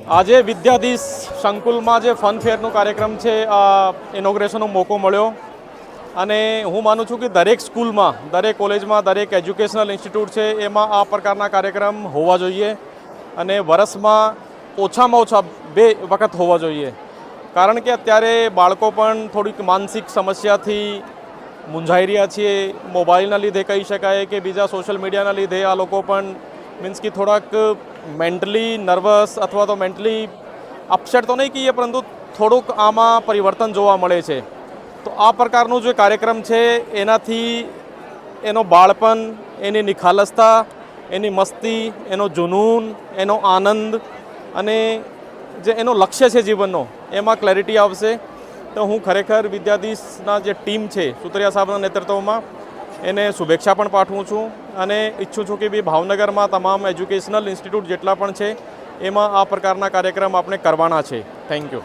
આજે વિદ્યાધીશ સંકુલમાં જે ફન ફેરનો કાર્યક્રમ છે આ ઇનોગ્રેશનનો મોકો મળ્યો અને હું માનું છું કે દરેક સ્કૂલમાં, દરેક કોલેજમાં, દરેક એજ્યુકેશનલ ઇન્સ્ટિટ્યૂટ છે એમાં આ પ્રકારના કાર્યક્રમ હોવા જોઈએ અને વર્ષમાં ઓછામાં ઓછા 2 વખત હોવા જોઈએ. કારણ કે અત્યારે બાળકો પણ થોડીક માનસિક સમસ્યાથી મૂંઝાઈ રહ્યા છે. મોબાઈલના લીધે કહી શકાય કે બીજા સોશિયલ મીડિયાના લીધે આ લોકો પણ મીન્સ કે થોડાક મેન્ટલી નર્વસ અથવા તો મેન્ટલી અપસેટ તો નહીં કહીએ પરંતુ થોડુંક આમાં પરિવર્તન જોવા મળે છે. તો આ પ્રકારનો જે કાર્યક્રમ છે એનાથી એનો બાળપણ, એની નિખાલસતા, એની મસ્તી, એનો જુનૂન, એનો આનંદ અને જે એનો લક્ષ્ય છે જીવનનો એમાં ક્લેરિટી આવશે. તો હું ખરેખર વિદ્યાધીશના જે ટીમ છે સુતરિયા સાહેબના નેતૃત્વમાં એને શુભેચ્છા પણ પાઠવું છું અને ઈચ્છું છું કે બી ભાવનગરમાં તમામ એજ્યુકેશનલ ઇન્સ્ટિટ્યૂટ જેટલા પણ છે એમાં આ પ્રકારના કાર્યક્રમ આપણે કરવાના છે. Thank you.